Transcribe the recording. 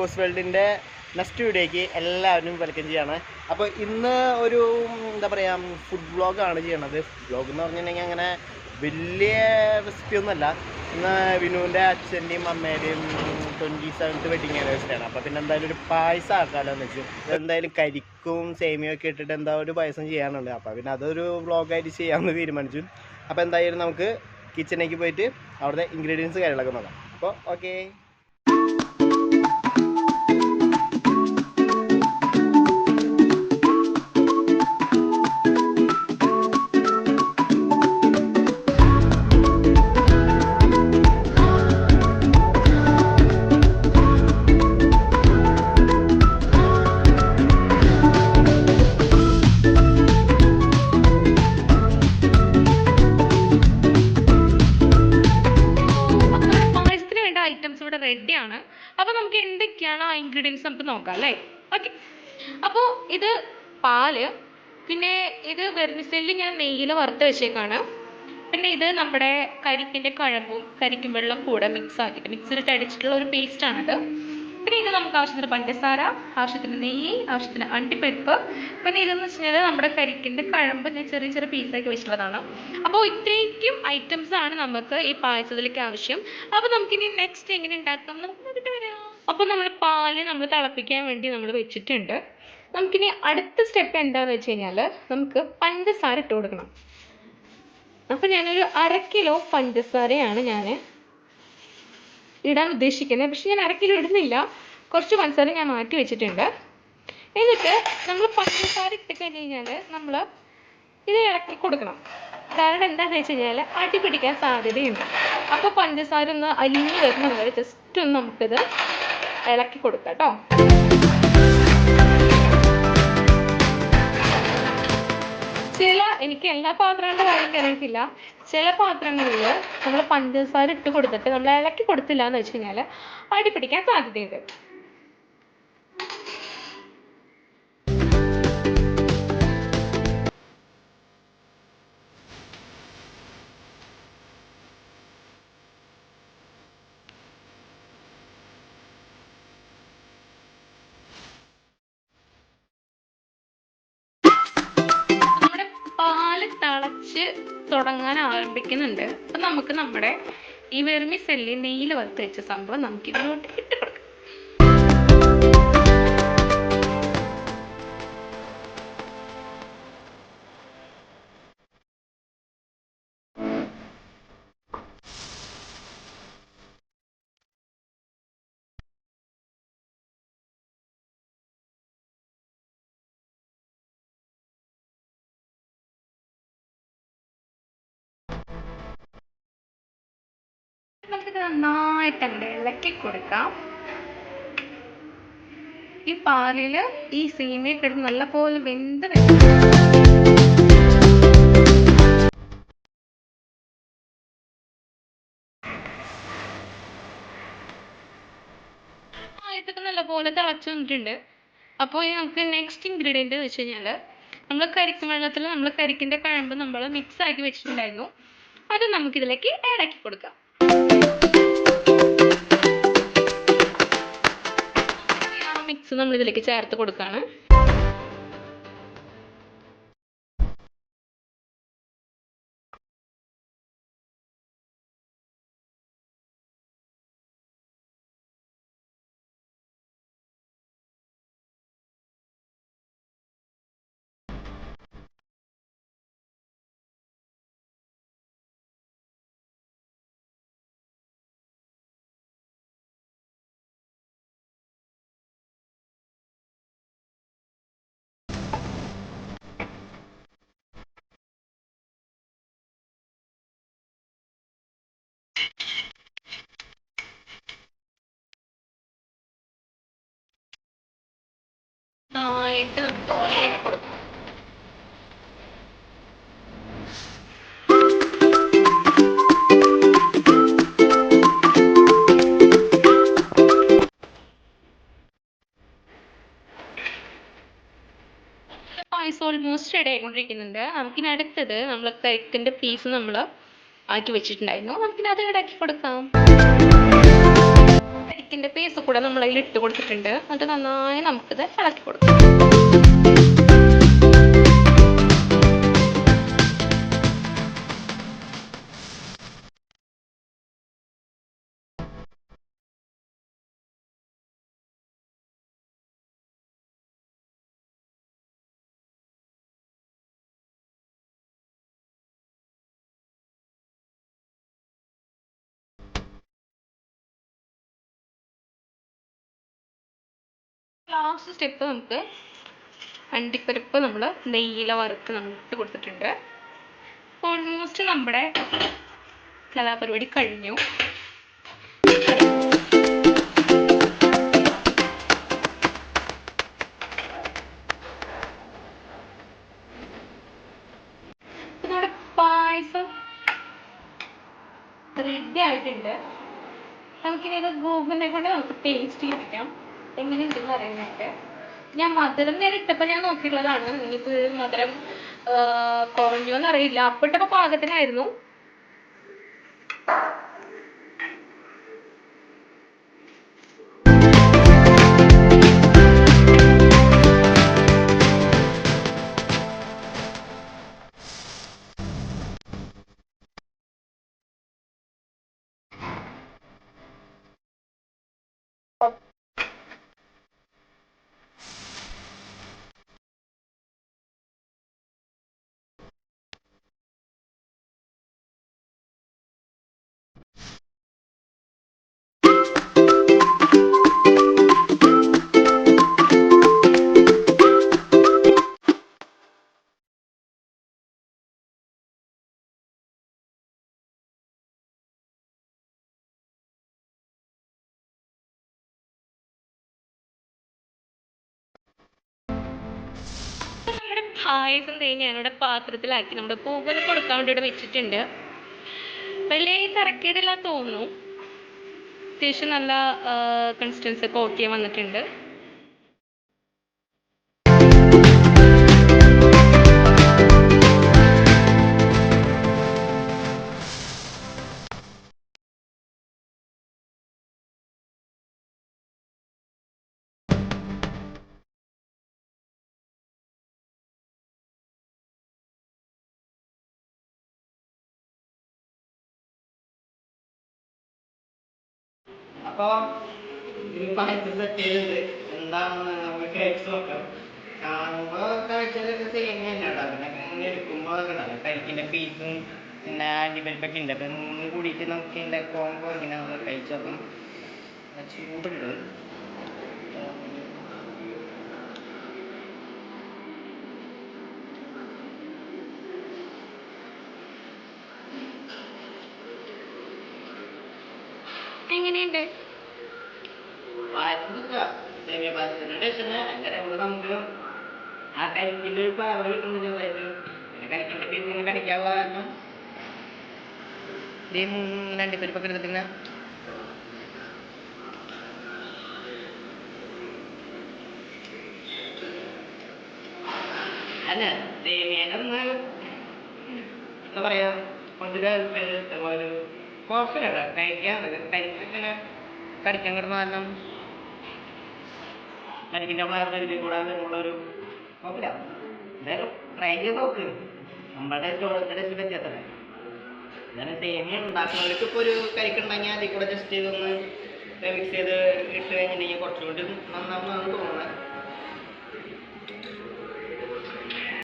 Because വേൾഡിൻ്റെ next വീഡിയോയ്ക്ക് എല്ലാവരും welcome ചെയ്യാണ്. അപ്പോൾ ഇന്ന് ഒരു എന്താ പറയുക ഫുഡ് വ്ളോഗാണ് ചെയ്യണത്. വ്ളോഗ് എന്ന് പറഞ്ഞിട്ടുണ്ടെങ്കിൽ അങ്ങനെ വലിയ റെസിപ്പി ഒന്നുമല്ല. ഇന്ന് വിനുവിൻ്റെ അച്ഛൻ്റെയും അമ്മേൻ്റെയും 27th വെഡിങ് ആനിവേഴ്സറിയാണ്. അപ്പോൾ പിന്നെ എന്തായാലും ഒരു പായസം ആക്കാമല്ലോ എന്ന് വെച്ചു. എന്തായാലും കരിക്കും സേമിയും ഒക്കെ ഇട്ടിട്ട് എന്താ ഒരു പായസം ചെയ്യാനുണ്ട്. അപ്പോൾ പിന്നെ അതൊരു വ്ളോഗായിട്ട് ചെയ്യാമെന്ന് തീരുമാനിച്ചു. അപ്പോൾ എന്തായാലും നമുക്ക് കിച്ചണിലേക്ക് പോയിട്ട് അവിടുത്തെ ഇൻഗ്രീഡിയൻസ് കാര്യങ്ങളൊക്കെ നോക്കാം. അപ്പോൾ ഓക്കെ. റെഡിയാണ്. അപ്പോൾ നമുക്ക് എന്തൊക്കെയാണ് ആ ഇൻഗ്രീഡിയൻസ് നമുക്ക് നോക്കാം അല്ലേ. ഓക്കെ, അപ്പോൾ ഇത് പാല്, പിന്നെ ഇത് വെർമിസെല്ലി ഞാൻ നെയ്യിൽ വറുത്ത് വെച്ചേക്കാണ്. പിന്നെ ഇത് നമ്മുടെ കരിക്കിൻ്റെ കഴമ്പും കരിക്കും വെള്ളം കൂടെ മിക്സിയിലിട്ട് അടിച്ചിട്ടുള്ള ഒരു പേസ്റ്റാണിത്. പിന്നെ ഇത് നമുക്ക് ആവശ്യത്തിന് പഞ്ചസാര, ആവശ്യത്തിന് നെയ്യ്, ആവശ്യത്തിന് അണ്ടിപ്പരിപ്പ്. പിന്നെ ഇതെന്ന് വെച്ച് കഴിഞ്ഞാൽ നമ്മുടെ കരിക്കിൻ്റെ കഴമ്പ് ഞാൻ ചെറിയ ചെറിയ പീസാക്കി വെച്ചിട്ടുള്ളതാണ്. അപ്പോൾ ഇത്രയ്ക്കും ഐറ്റംസ് ആണ് നമുക്ക് ഈ പായസത്തിലേക്ക് ആവശ്യം. അപ്പോൾ നമുക്കിനി നെക്സ്റ്റ് എങ്ങനെ ഉണ്ടാക്കാം നമുക്ക് നോക്കിയിട്ട് വരാം. അപ്പോൾ നമ്മൾ പാല് നമ്മൾ തിളപ്പിക്കാൻ വേണ്ടി നമ്മൾ വെച്ചിട്ടുണ്ട്. നമുക്കിനി അടുത്ത സ്റ്റെപ്പ് എന്താണെന്ന് വെച്ച് കഴിഞ്ഞാൽ നമുക്ക് പഞ്ചസാര ഇട്ട് കൊടുക്കണം. അപ്പോൾ ഞാനൊരു 1/2 കിലോ പഞ്ചസാരയാണ് ഞാൻ ഇടാൻ ഉദ്ദേശിക്കുന്നത്. പക്ഷെ ഞാൻ 1/2 കിലോ ഇടുന്നില്ല, കുറച്ച് പഞ്ചസാര ഞാൻ മാറ്റി വെച്ചിട്ടുണ്ട്. എന്നിട്ട് നമ്മൾ പഞ്ചസാര ഇട്ട് കഴിഞ്ഞാൽ നമ്മൾ ഇത് ഇളക്കി കൊടുക്കണം. കാരണം എന്താണെന്ന് വെച്ച് കഴിഞ്ഞാൽ അടി പിടിക്കാൻ സാധ്യതയുണ്ട്. അപ്പോൾ പഞ്ചസാര ഒന്ന് അലിഞ്ഞ് വരുന്ന വരെ ജസ്റ്റ് ഒന്ന് നമുക്കിത് ഇളക്കി കൊടുക്കാം കേട്ടോ. എനിക്ക് എല്ലാ പാത്രങ്ങളുടെ കാര്യം അറിയത്തില്ല. ചില പാത്രങ്ങളിൽ നമ്മൾ പഞ്ചസാര ഇട്ട് കൊടുത്തിട്ട് നമ്മൾ ഇളക്കി കൊടുത്തില്ല എന്ന് വെച്ച് കഴിഞ്ഞാൽ അടി പിടിക്കാൻ സാധ്യതയുണ്ട്. പാല് തിളച്ച് തുടങ്ങാൻ ആരംഭിക്കുന്നുണ്ട്. അപ്പം നമുക്ക് നമ്മുടെ ഈ വെർമിസെല്ലി നെയ്യിൽ വറുത്ത് വെച്ച സംഭവം നമുക്ക് ഇതിലോട്ട് ഇട്ട് കൊടുക്കാം. നമുക്കിത് നന്നായിട്ട് അങ്ങോട്ട് ഇളക്കി കൊടുക്കാം. ഈ പാലിൽ ഈ സേമിയ കിടന്ന് നല്ലപോലെ വെന്ത് ഇതൊക്കെ നല്ലപോലെ തിളച്ച് വന്നിട്ടുണ്ട്. അപ്പോൾ നമുക്ക് നെക്സ്റ്റ് ഇൻഗ്രീഡിയൻറ്റ് എന്ന് വെച്ച് കഴിഞ്ഞാൽ നമ്മൾ കരിക്കും വെള്ളത്തിൽ നമ്മൾ കരിക്കിൻ്റെ കഴമ്പ് നമ്മൾ മിക്സ് ആക്കി വെച്ചിട്ടുണ്ടായിരുന്നു. അത് നമുക്കിതിലേക്ക് ഇളക്കി കൊടുക്കാം. മിക്സ് നമ്മൾ ഇതിലേക്ക് ചേർത്ത് കൊടുക്കുകയാണ്. നന്നായിട്ട് കൊടുക്കും. പായസം ഓൾമോസ്റ്റ് റെഡി ആയിക്കൊണ്ടിരിക്കുന്നുണ്ട്. നമുക്കിനി അടുത്തത് നമ്മൾ കരിക്കിൻ്റെ പീസ് നമ്മൾ ആക്കി വെച്ചിട്ടുണ്ടായിരുന്നു. നമുക്കിനി അത് ഇടാക്കി കൊടുക്കാം. കരിക്കിൻ്റെ പീസ് കൂടെ നമ്മൾ അതിൽ ഇട്ട് കൊടുത്തിട്ടുണ്ട്. അത് നന്നായി നമുക്കിത് ഇളക്കി കൊടുക്കാം. ലാസ്റ്റ് സ്റ്റെപ്പ് നമുക്ക് അണ്ടിപ്പരിപ്പ് നമ്മൾ നെയ്യില വറുത്ത് നമ്മൾ ഇട്ട് കൊടുത്തിട്ടുണ്ട്. ഓൾമോസ്റ്റ് നമ്മുടെ കലാപരിപാടി കഴിഞ്ഞു. നമ്മുടെ പായസം റെഡി ആയിട്ടുണ്ട്. നമുക്കിനി ഇത് ഗൂഗിളിനെ കൊണ്ട് നമുക്ക് ടേസ്റ്റ് ചെയ്യിപ്പിക്കാം എങ്ങനെയുണ്ടെന്ന് അറിയാനായിട്ട്. ഞാൻ മധുരം നേരെ ഇട്ടപ്പോൾ ഞാൻ നോക്കിയിട്ടുള്ളതാണ്. ഇനിയിപ്പോൾ മധുരം കുറഞ്ഞു എന്നറിയില്ല. അപ്പം ഇട്ടപ്പോൾ പാകത്തിനായിരുന്നു. പായസം ഞാനിവിടെ പാത്രത്തിലാക്കി നമ്മുടെ പൂവന് കൊടുക്കാൻ വേണ്ടി ഇവിടെ വെച്ചിട്ടുണ്ട്. വലിയ തിരക്കേടില്ലാന്ന് തോന്നുന്നു. അത്യാവശ്യം നല്ല കൺസിസ്റ്റൻസി ഒക്കെ ഓക്കെ വന്നിട്ടുണ്ട്. അപ്പോൾ ഈ പായസം സെറ്റ് ചെയ്തിട്ട് എന്താണെന്ന് നമുക്ക് കഴിച്ച് നോക്കാം. കാണുമ്പോൾ കഴിച്ചതൊക്കെ തേങ്ങ തന്നെയാണ്. പിന്നെ എടുക്കുമ്പോൾ ഉണ്ടാവും കരിക്കിൻ്റെ പീസും പിന്നെ അണ്ടിപ്പരിപ്പൊക്കെ ഉണ്ട്. അപ്പം മൂന്നും കൂടിയിട്ട് നമുക്ക് ഇതിൻ്റെ കോമ്പോ ഇങ്ങനെ കഴിച്ച് നോക്കാം. ചൂടുണ്ട്. എങ്ങനെയുണ്ട് പായസം സേമിയ പായസത്തിൻ്റെ ടേസ്റ്റ് തന്നെ. അങ്ങനെ നമുക്ക് ആ കരിക്കിൻ്റെ ഒരു പാവ കിട്ടുന്നില്ല. പിന്നെ കരിക്കിൻ്റെ പീസ് ഇങ്ങനെ കടിക്കാനുള്ള കാരണം ഇതേം അണ്ടിപ്പരിപ്പൊക്കെ എടുത്തിട്ട് അല്ല സേമിയനൊന്ന് എന്താ പറയാ ഒരു കുഴപ്പമില്ല കഴിക്കാൻ. കരിക്കിങ്ങനെ കടിക്കാൻ കിടന്ന കാരണം കരിക്കിൻ്റെ ഫ്ലേവർ കൂടാതെ ഉള്ളൊരു കുഴപ്പമില്ല. എന്തായാലും ട്രൈ ചെയ്ത് നോക്ക്. നമ്മുടെ ചോളത്തിൻ്റെ ടേസ്റ്റ് വ്യത്യാസമല്ലേ. അങ്ങനെ സേമിയ ഉണ്ടാക്കുന്നവർക്ക് ഇപ്പോൾ ഒരു കരിക്കുണ്ടെങ്കിൽ അതിൽ കൂടെ ജസ്റ്റ് ചെയ്തൊന്ന് മിക്സ് ചെയ്ത് ഇട്ട് കഴിഞ്ഞിട്ടുണ്ടെങ്കിൽ കുറച്ചുകൂടി നന്നാവുന്നതാണ് തോന്നുന്നത്.